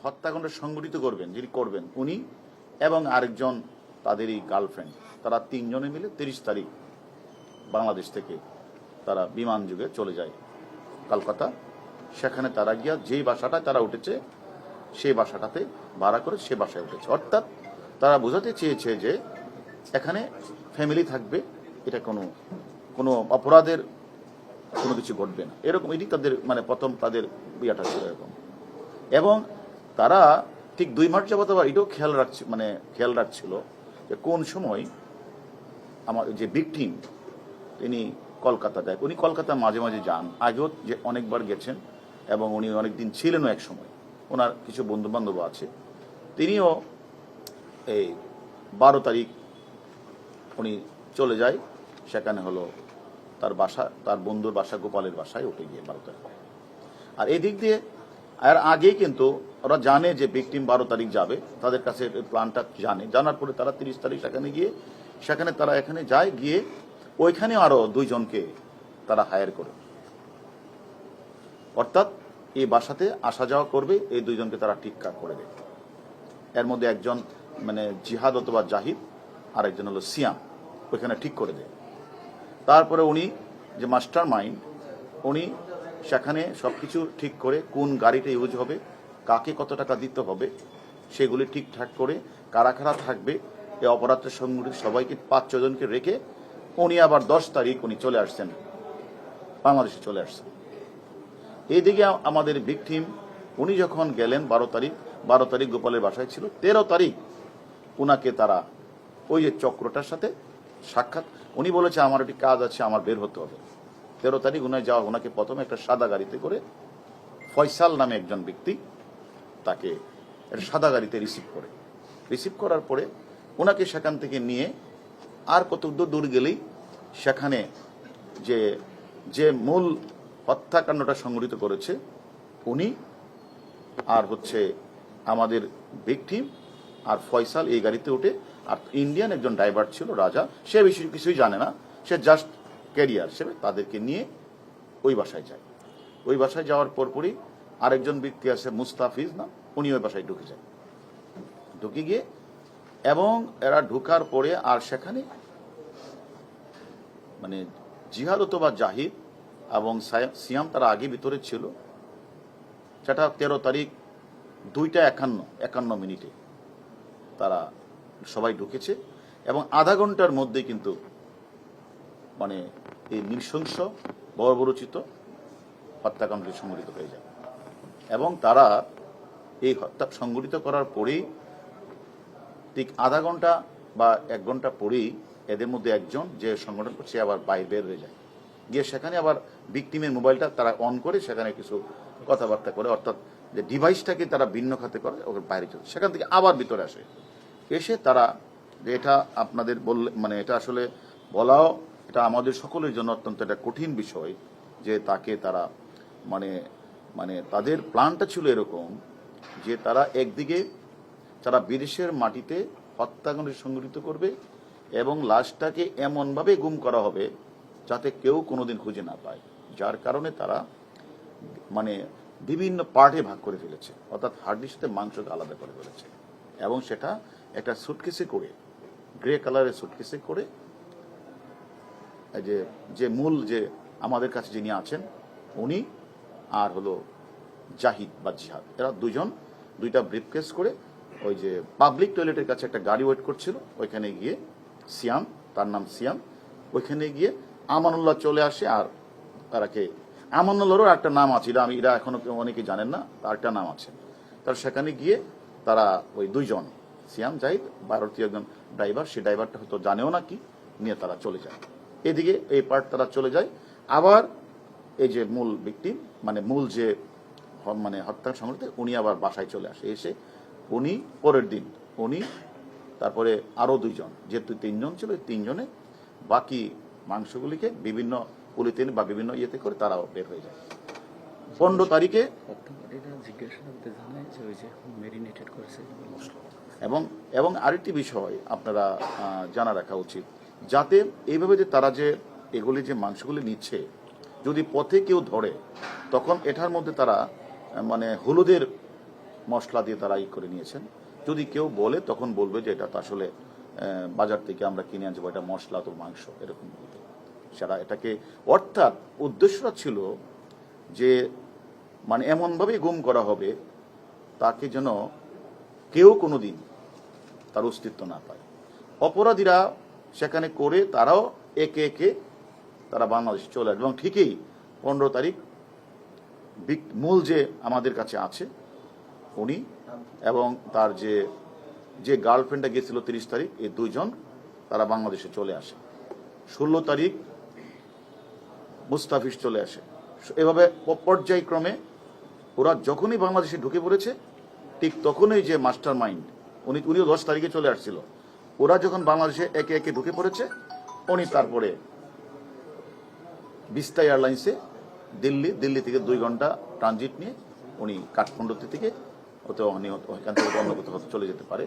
হত্যাকাণ্ড সংগঠিত করবেন, যিনি করবেন উনি এবং আরেকজন তাদেরই গার্লফ্রেন্ড, তারা তিনজনে মিলে 30 তারিখ বাংলাদেশ থেকে তারা বিমান যুগে চলে যায় কলকাতা। সেখানে তারা গিয়া যেই বাসাটায় তারা উঠেছে সেই বাসাটাতে ভাড়া করে সে বাসায় উঠেছে। অর্থাৎ তারা বোঝাতে চেয়েছে যে এখানে ফ্যামিলি থাকবে, এটা কোনো অপরাধের কোনো কিছু ঘটবে না, এরকম। এটি তাদের প্রথম তাদের বিয়াটা ছিল এরকম। এবং তারা ঠিক 2 মাস যাবত আবার এটাও খেয়াল রাখছিল যে কোন সময় আমার যে ভিকটিম তিনি কলকাতা যায়। উনি কলকাতা মাঝে মাঝে যান, আগেও যে অনেকবার গেছেন এবং উনি অনেকদিন ছিলেনও এক সময়। ওনার কিছু বন্ধু বান্ধব আছে, তিনিও এই 12 তারিখ উনি চলে যায়। সেখানে হলো তার বাসা, তার বন্ধুর বাসা গোপালের বাসায় উঠে গিয়ে 12 তারিখ। আর এই দিক দিয়ে আর আগেই কিন্তু ওরা জানে যে ভিকটিম 12 তারিখ যাবে, তাদের কাছে প্ল্যানটা জানার পরে তারা 30 তারিখ সেখানে তারা এখানে যায়, গিয়ে ওইখানে আরো 2 জনকে তারা হায়ার করে, অর্থাৎ এই বাসাতে আসা যাওয়া করবে এই 2 জনকে তারা ঠিকঠাক করে দেয়। এর মধ্যে একজন জিহাদ অথবা জাহিদ, আর একজন হলো সিয়াম, ওইখানে ঠিক করে দেয়। তারপরে উনি যে মাস্টার মাইন্ড, উনি সেখানে সবকিছু ঠিক করে কোন গাড়িটা ইউজ হবে, কাকে কত টাকা দিতে হবে, সেগুলি ঠিকঠাক করে কারা কারা থাকবে, এই অপরাধের সংগঠিত সবাইকে 5-6 জনকে রেখে উনি আবার 10 তারিখ উনি চলে আসছেন, বাংলাদেশে চলে আসছেন। এইদিকে আমাদের ভিকটিম উনি যখন গেলেন 12 তারিখ গোপালের বাসায় ছিল, 13 তারিখ উনাকে তারা ওই যে চক্রটার সাথে সাক্ষাৎ, উনি বলেছে আমার একটি কাজ আছে, আমার বের হতে হবে। 13 তারিখ ওনাকে প্রথমে একটা সাদা গাড়িতে করে ফয়সাল নামে একজন ব্যক্তি তাকে সাদা গাড়িতে রিসিভ করার পরে ওনাকে সেখান থেকে নিয়ে আর কত দূর গেলেই সেখানে যে মূল হত্যাকাণ্ডটা সংঘটিত করেছে উনি আর হচ্ছে আমাদের ভিকটিম আর ফয়সাল এই গাড়িতে উঠে, আর ইন্ডিয়ান একজন ড্রাইভার ছিল রাজা, সে বিষয়ে কিছুই জানে না, সে জাস্ট ক্যারিয়ার হিসেবে তাদেরকে নিয়ে ওই বাসায় যায়। ওই বাসায় যাওয়ার পরপরই আরেকজন ব্যক্তি আছে মুস্তাফিজ না, উনি ওই বাসায় ঢুকে গিয়ে এবং এরা ঢুকার পরে আর সেখানে জিহাদ অথবা জাহিদ এবং সিয়াম তারা আগে ভিতরে ছিল। সেটা 13 তারিখ 2:51 তারা সবাই ঢুকেছে এবং আধা ঘন্টার মধ্যে কিন্তু এই নৃশংস বর্বরচিত হত্যাকাণ্ডটি সংঘটিত হয়ে যায়। এবং তারা এই হত্যা সংঘটিত করার পরেই ঠিক আধা ঘন্টা বা 1 ঘন্টা পরেই এদের মধ্যে একজন যে সংগঠন করছে আবার বের হয়ে যায়, গিয়ে সেখানে আবার ভিকটিমের মোবাইলটা তারা অন করে সেখানে কিছু কথাবার্তা করে, অর্থাৎ যে ডিভাইসটাকে তারা ভিন্ন খাতে করে ওকে বাইরে চলে, সেখান থেকে আবার ভিতরে এসে তারা যে এটা আপনাদের বললে এটা আসলে বলাও এটা আমাদের সকলের জন্য অত্যন্ত একটা কঠিন বিষয় যে তাকে তারা তাদের প্ল্যানটা ছিল এরকম যে তারা একদিকে তারা বিদেশের মাটিতে হত্যাকাণ্ড সংঘটিত করবে এবং লাশটাকে এমনভাবে গুম করা হবে যাতে কেউ কোনোদিন খুঁজে না পায়, যার কারণে তারা বিভিন্ন পার্টে ভাগ করে ফেলেছে, অর্থাৎ হাড্ডির সাথে মাংসকে আলাদা করে ফেলেছে এবং সেটা একটা সুটকেসে করে, গ্রে কালারের সুটকেসে করে যে মূল যে আমাদের কাছে যিনি আছেন উনি আর হলো জাহিদ বা জিহাদ, এরা 2 জন 2টা ব্রিফকেস করে ওই যে পাবলিক টয়লেটের কাছে একটা গাড়ি ওয়েট করছিল, ওইখানে গিয়ে সিয়াম, তার নাম সিয়াম, ওইখানে গিয়ে আমানুল্লাহ চলে আসে। আর তারাকে আমানুল্লাহরও একটা নাম আছে, এরা এখনো অনেকে জানেন না, তার একটা নাম আছে। তার সেখানে গিয়ে তারা ওই 2 জন সিয়াম জাহিদ ভারতীয় একজন ড্রাইভার, সেই ড্রাইভারটা হয়তো জানেও না কি, নিয়ে তারা চলে যায়। এদিকে এই পার্ট তারা চলে যায়। আবার এই যে মূল ভিকটিম মূল যে হত্যা সংঘটিত উনি আবার বাসায় চলে আসে, এসে উনি পরের দিন উনি তারপরে আরো 2 জন, যেহেতু 3 জন ছিল, 3 জনে বাকি মাংসগুলিকে বিভিন্ন পলিথিন বা বিভিন্ন ইয়েতে করে তারাও বের হয়ে যায়। 15 তারিখে এবং আরেকটি বিষয় আপনারা জানা রাখা উচিত, যাতে এইভাবে যে তারা যে এগুলি যে মাংসগুলি নিচ্ছে, যদি পথে কেউ ধরে তখন এটার মধ্যে তারা হলুদের মশলা দিয়ে তারা করে নিয়েছেন। যদি কেউ বলে তখন বলবে যে এটা তো আসলে বাজার থেকে আমরা কিনে আনছি, এটা মশলা তো মাংস, এরকম বলবে সেটা এটাকে। অর্থাৎ উদ্দেশ্যটা ছিল যে মানে এমনভাবে গুম করা হবে তাকে যেন কেউ কোনোদিন তার অস্তিত্ব না পায়। অপরাধীরা সেখানে করে তারাও একে একে তারা বাংলাদেশে চলে আসবে। এবং ঠিকই 15 তারিখ মূল যে আমাদের কাছে আছে উনি এবং তার যে গার্লফ্রেন্ডটা গিয়েছিল 30 তারিখ, এই দুইজন তারা বাংলাদেশে চলে আসে। 16 তারিখ মুস্তাফিজ চলে আসে। এভাবে পর্যায়ক্রমে ওরা যখনই বাংলাদেশে ঢুকে পড়েছে ঠিক তখনই যে মাস্টার মাইন্ড উনিও 10 তারিখে চলে আসছিল। ওরা যখন বাংলাদেশে একে একে ঢুকে পড়েছে উনি তারপরে বিস্তা এয়ারলাইন্সে দিল্লি থেকে 2 ঘন্টা ট্রানজিট নিয়ে উনি কাঠমান্ডু থেকে ওখান থেকে অন্য কোথাও চলে যেতে পারে।